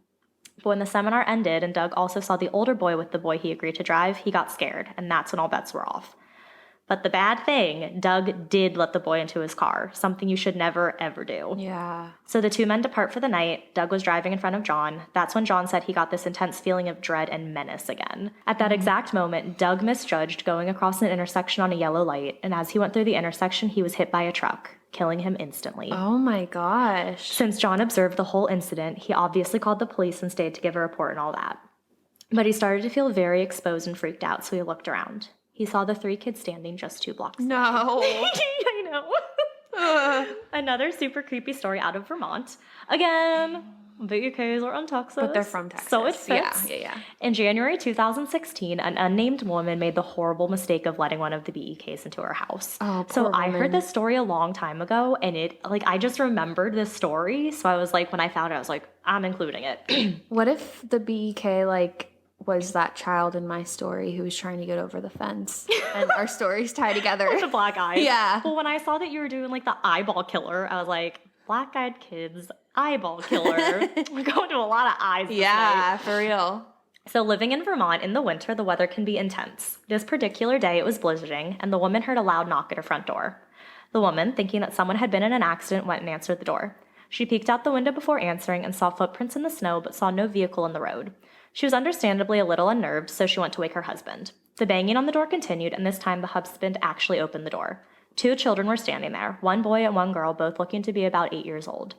But when the seminar ended and Doug also saw the older boy with the boy he agreed to drive, he got scared, and that's when all bets were off. But the bad thing, Doug did let the boy into his car, something you should never, ever do. Yeah. So the 2 men depart for the night. Doug was driving in front of John. That's when John said he got this intense feeling of dread and menace again. At that exact moment, Doug misjudged going across an intersection on a yellow light, and as he went through the intersection, he was hit by a truck, killing him instantly. Oh my gosh. Since John observed the whole incident, he obviously called the police and stayed to give a report and all that. But he started to feel very exposed and freaked out, so he looked around. He saw the 3 kids standing just 2 blocks away. No. I know. Another super creepy story out of Vermont. Again, BEKs are in Texas. But they're from Texas. So it fits. Yeah. In January 2016, an unnamed woman made the horrible mistake of letting one of the BEKs into her house. Oh, poor So I woman. heard this story a long time ago, and I just remembered this story. So I was like, when I found it, I was like, I'm including it. What if the BEK, was that child in my story who was trying to get over the fence? And our stories tie together. With the black eyes. Yeah. Well, when I saw that you were doing, the eyeball killer, I was like, black-eyed kids, eyeball killer. We're going to a lot of eyes this night. For real. So living in Vermont in the winter, the weather can be intense. This particular day, it was blizzarding, and the woman heard a loud knock at her front door. The woman, thinking that someone had been in an accident, went and answered the door. She peeked out the window before answering and saw footprints in the snow but saw no vehicle in the road. She was understandably a little unnerved, so she went to wake her husband. The banging on the door continued, and this time the husband actually opened the door. 2 children were standing there, 1 boy and 1 girl, both looking to be about 8 years old.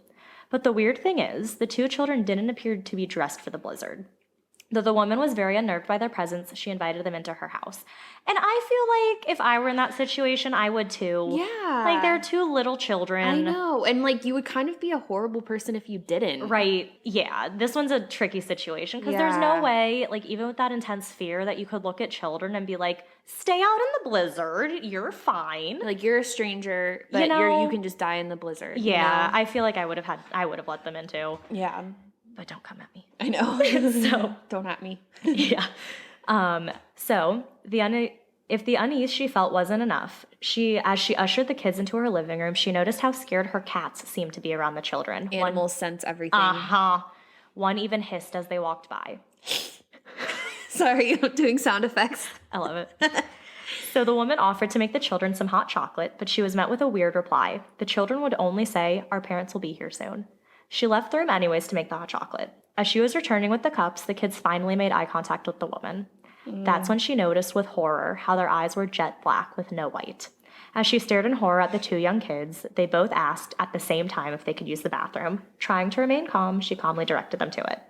But the weird thing is, the 2 children didn't appear to be dressed for the blizzard. Though the woman was very unnerved by their presence, she invited them into her house. And I feel like if I were in that situation, I would too. Yeah. Like, they're 2 little children. I know. And, like, you would kind of be a horrible person if you didn't. Right. Yeah. This one's a tricky situation because there's no way, like, even with that intense fear, that you could look at children and be like, stay out in the blizzard. You're fine. Like, you're a stranger, but you can just die in the blizzard. Yeah. You know? I feel like I would have let them in too. Yeah. But don't come at me. I know. So don't at me. Yeah. So if the unease she felt wasn't enough, as she ushered the kids into her living room, she noticed how scared her cats seemed to be around the children. Animals sense everything. One even hissed as they walked by. Sorry, I'm doing sound effects. I love it. So the woman offered to make the children some hot chocolate, but she was met with a weird reply. The children would only say, "Our parents will be here soon." She left the room anyways to make the hot chocolate. As she was returning with the cups, the kids finally made eye contact with the woman. That's when she noticed with horror how their eyes were jet black with no white. As she stared in horror at the 2 young kids, they both asked at the same time if they could use the bathroom. Trying to remain calm, she calmly directed them to it.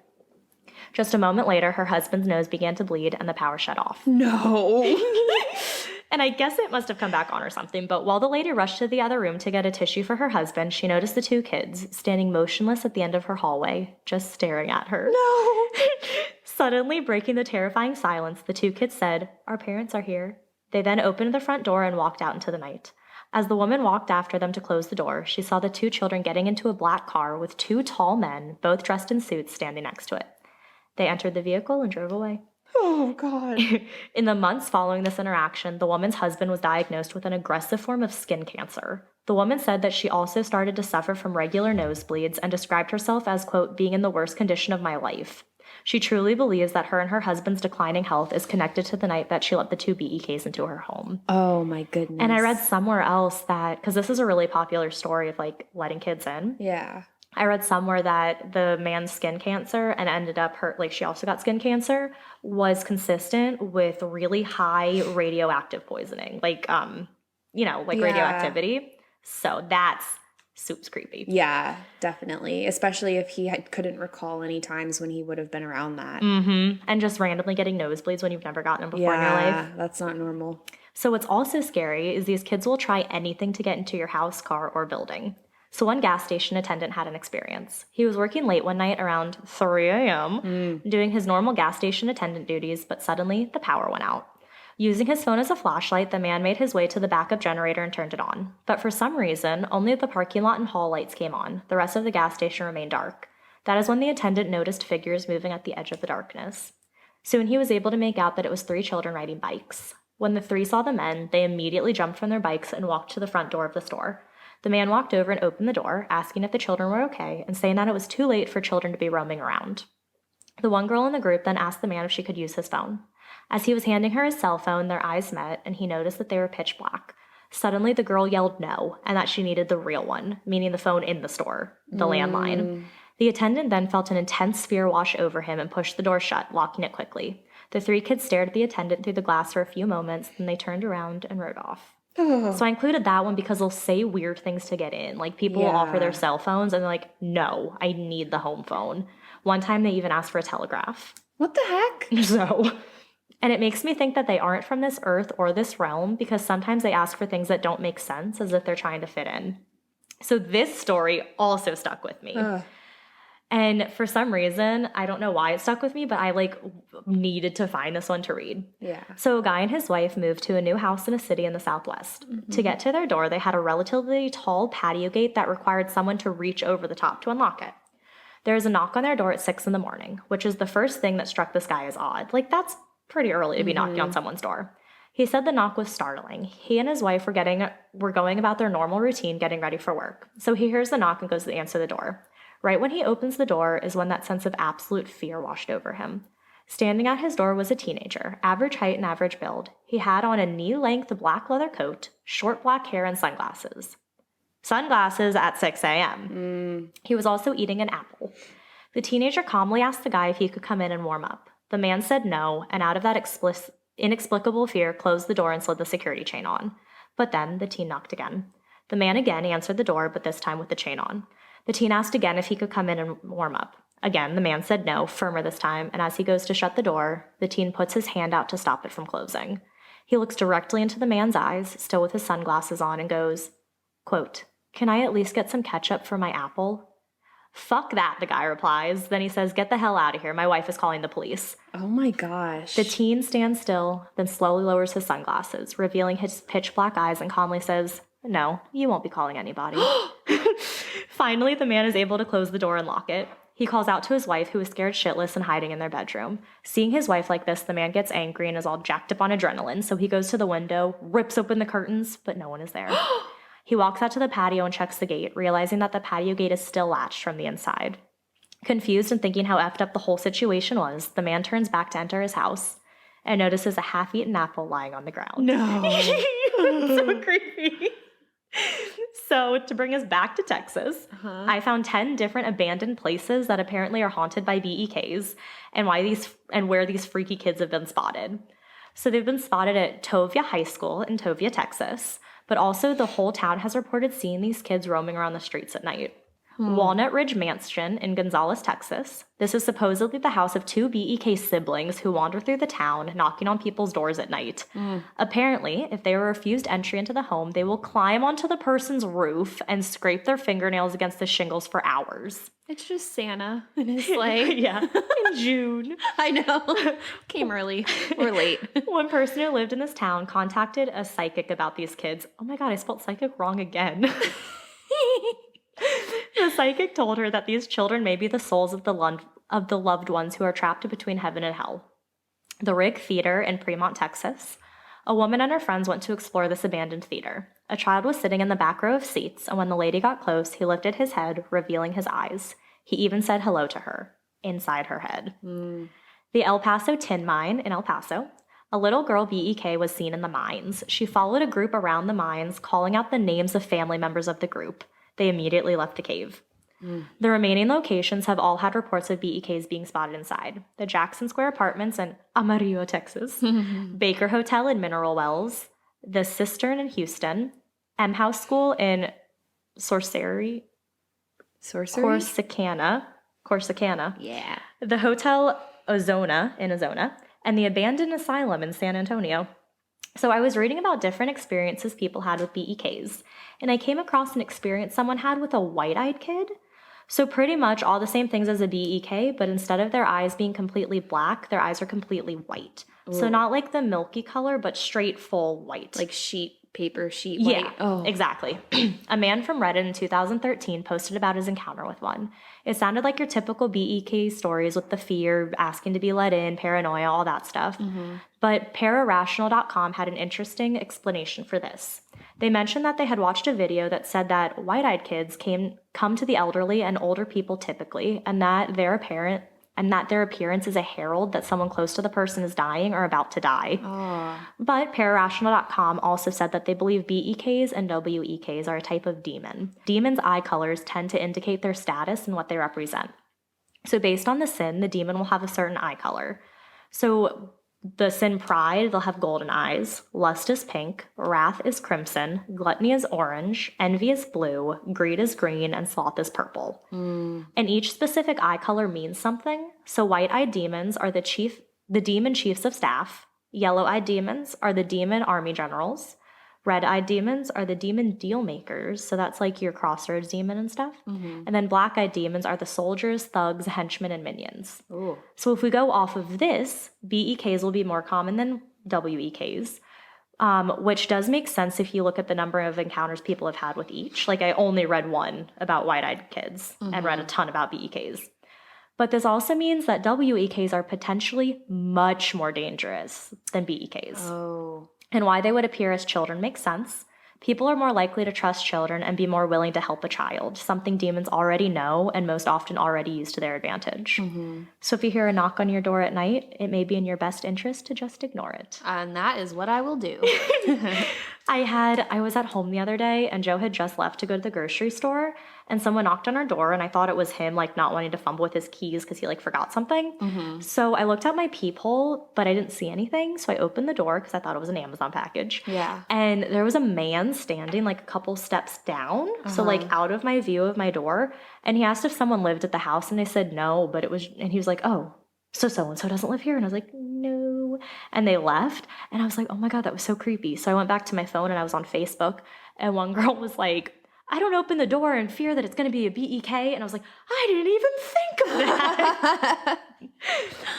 Just a moment later, her husband's nose began to bleed and the power shut off. No. And I guess it must have come back on or something, but while the lady rushed to the other room to get a tissue for her husband, she noticed the 2 kids standing motionless at the end of her hallway, just staring at her. No. Suddenly, breaking the terrifying silence, the 2 kids said, "Our parents are here." They then opened the front door and walked out into the night. As the woman walked after them to close the door, she saw the 2 children getting into a black car with 2 tall men, both dressed in suits, standing next to it. They entered the vehicle and drove away. Oh, God. In the months following this interaction, the woman's husband was diagnosed with an aggressive form of skin cancer. The woman said that she also started to suffer from regular nosebleeds and described herself as, quote, being in the worst condition of my life. She truly believes that her and her husband's declining health is connected to the night that she let the 2 BEKs into her home. Oh, my goodness. And I read somewhere else that, because this is a really popular story of, like, letting kids in. Yeah. I read somewhere that the man's skin cancer and ended up she also got skin cancer, was consistent with really high radioactive poisoning, radioactivity. So that's super creepy. Yeah, definitely. Especially if he couldn't recall any times when he would have been around that. Mm-hmm. And just randomly getting nosebleeds when you've never gotten them before in your life. Yeah, that's not normal. So what's also scary is these kids will try anything to get into your house, car, or building. So one gas station attendant had an experience. He was working late one night around 3 a.m., doing his normal gas station attendant duties, but suddenly the power went out. Using his phone as a flashlight, the man made his way to the backup generator and turned it on. But for some reason, only the parking lot and hall lights came on. The rest of the gas station remained dark. That is when the attendant noticed figures moving at the edge of the darkness. Soon he was able to make out that it was 3 children riding bikes. When the 3 saw the men, they immediately jumped from their bikes and walked to the front door of the store. The man walked over and opened the door, asking if the children were okay, and saying that it was too late for children to be roaming around. The one girl in the group then asked the man if she could use his phone. As he was handing her his cell phone, their eyes met, and he noticed that they were pitch black. Suddenly, the girl yelled no, and that she needed the real one, meaning the phone in the store, the landline. The attendant then felt an intense fear wash over him and pushed the door shut, locking it quickly. The 3 kids stared at the attendant through the glass for a few moments, then they turned around and rode off. So I included that one because they'll say weird things to get in. Like, people will offer their cell phones, and they're like, no, I need the home phone. One time, they even asked for a telegraph. What the heck? So, and it makes me think that they aren't from this earth or this realm, because sometimes they ask for things that don't make sense, as if they're trying to fit in. So this story also stuck with me. And for some reason, I don't know why it stuck with me, but I needed to find this one to read. Yeah. So a guy and his wife moved to a new house in a city in the Southwest. To get to their door, they had a relatively tall patio gate that required someone to reach over the top to unlock it. There is a knock on their door at 6 a.m, which is the first thing that struck this guy as odd. Like, that's pretty early to be knocking on someone's door. He said the knock was startling. He and his wife were going about their normal routine, getting ready for work. So he hears the knock and goes to answer the door. Right when he opens the door is when that sense of absolute fear washed over him. Standing at his door was a teenager, average height and average build. He had on a knee-length black leather coat, short black hair, and sunglasses. Sunglasses at 6 a.m. He was also eating an apple. The teenager calmly asked the guy if he could come in and warm up. The man said no, and out of that inexplicable fear, closed the door and slid the security chain on. But then the teen knocked again. The man again answered the door, but this time with the chain on. The teen asked again if he could come in and warm up. Again, the man said no, firmer this time, and as he goes to shut the door, the teen puts his hand out to stop it from closing. He looks directly into the man's eyes, still with his sunglasses on, and goes, quote, "Can I at least get some ketchup for my apple?" "Fuck that," the guy replies. Then he says, "Get the hell out of here. My wife is calling the police." Oh my gosh. The teen stands still, then slowly lowers his sunglasses, revealing his pitch black eyes, and calmly says, "No, you won't be calling anybody." Finally, the man is able to close the door and lock it. He calls out to his wife, who is scared shitless and hiding in their bedroom. Seeing his wife like this, the man gets angry and is all jacked up on adrenaline, so he goes to the window, rips open the curtains, but no one is there. He walks out to the patio and checks the gate, realizing that the patio gate is still latched from the inside. Confused and thinking how effed up the whole situation was, the man turns back to enter his house and notices a half-eaten apple lying on the ground. No. So creepy. So, to bring us back to Texas, I found 10 different abandoned places that apparently are haunted by BEKs and where these freaky kids have been spotted. So they've been spotted at Tovia High School in Tovia, Texas, but also the whole town has reported seeing these kids roaming around the streets at night. Walnut Ridge Mansion in Gonzales, Texas. This is supposedly the house of 2 BEK siblings who wander through the town, knocking on people's doors at night. Apparently, if they are refused entry into the home, they will climb onto the person's roof and scrape their fingernails against the shingles for hours. It's just Santa in his sleigh. Yeah, in June. I know. Came early or late. One person who lived in this town contacted a psychic about these kids. Oh my god, I spelled psychic wrong again. The psychic told her that these children may be the souls of the loved ones who are trapped between heaven and hell. The Wreaked Theater in Fremont, Texas. A woman and her friends went to explore this abandoned theater. A child was sitting in the back row of seats, and when the lady got close, he lifted his head, revealing his eyes. He even said hello to her, inside her head. The El Paso Tin Mine in El Paso. A little girl BEK was seen in the mines. She followed a group around the mines, calling out the names of family members of the group. They immediately left the cave. The remaining locations have all had reports of BEKs being spotted inside. The Jackson Square Apartments in Amarillo, Texas. Baker Hotel in Mineral Wells. The Cistern in Houston. M House School in Corsicana. Yeah. The Hotel Ozona in Ozona. And the Abandoned Asylum in San Antonio. So I was reading about different experiences people had with BEKs, and I came across an experience someone had with a white-eyed kid. So pretty much all the same things as a BEK, but instead of their eyes being completely black, their eyes are completely white. Ooh. So not like the milky color, but straight full white. Like paper sheet white. Yeah, exactly. A man from Reddit in 2013 posted about his encounter with one. It sounded like your typical BEK stories with the fear, asking to be let in, paranoia, all that stuff. But pararational.com had an interesting explanation for this. They mentioned that they had watched a video that said that white-eyed kids come to the elderly and older people typically, and that their appearance is a herald that someone close to the person is dying or about to die. But pararational.com also said that they believe BEKs and WEKs are a type of demon. Demons' eye colors tend to indicate their status and what they represent. So based on the sin, the demon will have a certain eye color. So the sin pride, they'll have golden eyes. Lust is pink. Wrath is crimson. Gluttony is orange. Envy is blue. Greed is green. And sloth is purple. And each specific eye color means something. So white-eyed demons are the demon chiefs of staff. Yellow-eyed demons are the demon army generals. Red-eyed demons are the demon deal makers. So that's like your crossroads demon and stuff. And then black-eyed demons are the soldiers, thugs, henchmen, and minions. Ooh. So if we go off of this, BEKs will be more common than WEKs, which does make sense if you look at the number of encounters people have had with each. Like I only read one about white-eyed kids and read a ton about BEKs. But this also means that WEKs are potentially much more dangerous than BEKs. And why they would appear as children makes sense. People are more likely to trust children and be more willing to help a child, something demons already know and most often already use to their advantage. So if you hear a knock on your door at night, it may be in your best interest to just ignore it. And that is what I will do. I was at home the other day and Joe had just left to go to the grocery store and someone knocked on our door and I thought it was him like not wanting to fumble with his keys because he like forgot something. So I looked out my peephole, but I didn't see anything. So I opened the door because I thought it was an Amazon package. Yeah. And there was a man standing like a couple steps down. So like out of my view of my door. And he asked if someone lived at the house and they said no, but and he was like, oh, so-and-so doesn't live here. And I was like, no. And they left. And I was like, oh my God, that was so creepy. So I went back to my phone and I was on Facebook. And one girl was like, I don't open the door in fear that it's going to be a BEK. And I was like, I didn't even think of that.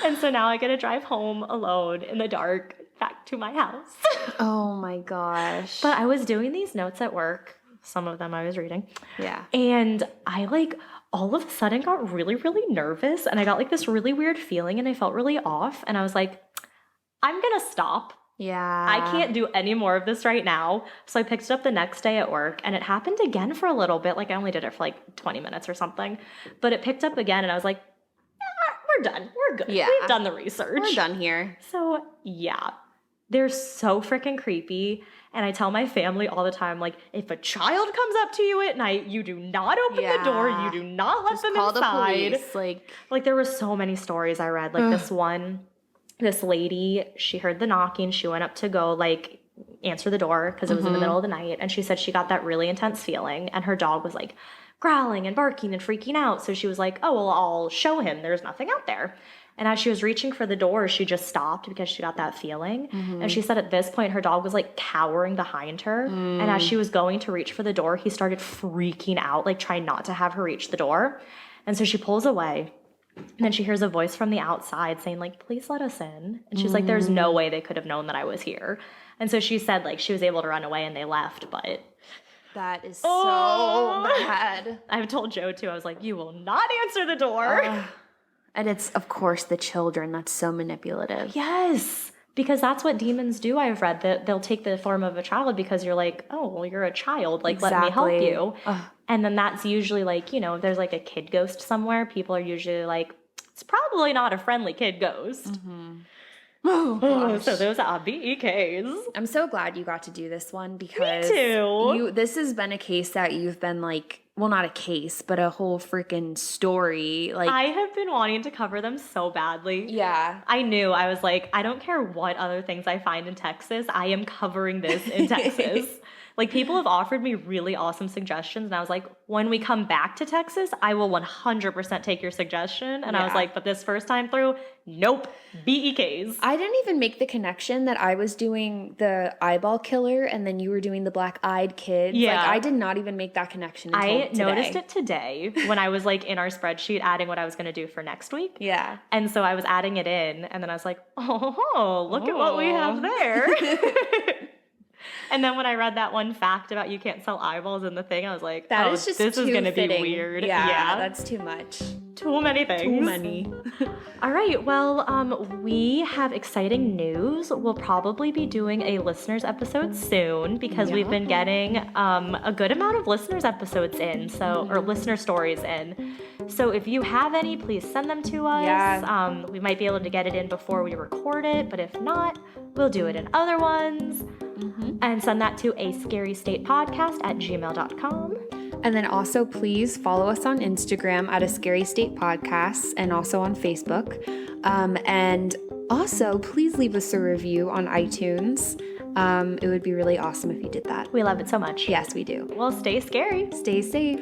And so now I get to drive home alone in the dark back to my house. Oh my gosh. But I was doing these notes at work. Some of them I was reading. Yeah. And I like all of a sudden got really, really nervous. And I got like this really weird feeling and I felt really off. And I was like, I'm going to stop. Yeah. I can't do any more of this right now. So I picked it up the next day at work and it happened again for a little bit. Like I only did it for like 20 minutes or something. But it picked up again and I was like, we're done. We're good. Yeah. We've done the research. We're done here. So yeah, they're so freaking creepy. And I tell my family all the time, like, if a child comes up to you at night, you do not open the door. You do not let them call inside. the police. Like there were so many stories I read. Like this lady, she heard the knocking. She went up to go like answer the door because it was in the middle of the night. And she said she got that really intense feeling. And her dog was like growling and barking and freaking out. So she was like, oh, well, I'll show him. There's nothing out there. And as she was reaching for the door, she just stopped because she got that feeling. And she said at this point, her dog was like cowering behind her. And as she was going to reach for the door, he started freaking out, like trying not to have her reach the door. And so she pulls away. And then she hears a voice from the outside saying like, please let us in. And she's like, there's no way they could have known that I was here. And so she said like she was able to run away and they left, but... That is so bad. I've told Joe too, I was like, you will not answer the door. And it's, of course, the children. That's so manipulative. Yes, because that's what demons do, I've read, that they'll take the form of a child because you're like, oh, well, you're a child. Like, let me help you. And then that's usually like, you know, if there's like a kid ghost somewhere, people are usually like, it's probably not a friendly kid ghost. So those are BEKs. I'm so glad you got to do this one because Me too. This has been a case that you've been like, well, not a case, but a whole freaking story. Like I have been wanting to cover them so badly. Yeah. I knew. I was like, I don't care what other things I find in Texas. I am covering this in Texas. Like, people have offered me really awesome suggestions, and I was like, when we come back to Texas, I will 100% take your suggestion. And I was like, but this first time through, nope, BEKs. I didn't even make the connection that I was doing the eyeball killer and then you were doing the black-eyed kids. Yeah. Like, I did not even make that connection until I today. noticed it today when I was, like, in our spreadsheet adding what I was going to do for next week. Yeah. And so I was adding it in, and then I was like, oh, look at what we have there. And then when I read that one fact about you can't sell eyeballs in the thing, I was like, that is just this is going to be fitting. weird. Yeah, that's too much. Too many things. Too many. All right, well, we have exciting news. We'll probably be doing a listeners episode soon because we've been getting a good amount of listeners episodes in, or listener stories in. So if you have any, please send them to us. Yeah. We might be able to get it in before we record it, but if not, we'll do it in other ones. And send that to ascarystatepodcast@gmail.com. And then also please follow us on Instagram at A Scary State Podcasts and also on Facebook. And also please leave us a review on iTunes. It would be really awesome if you did that. We love it so much. Yes, we do. Well, stay scary. Stay safe.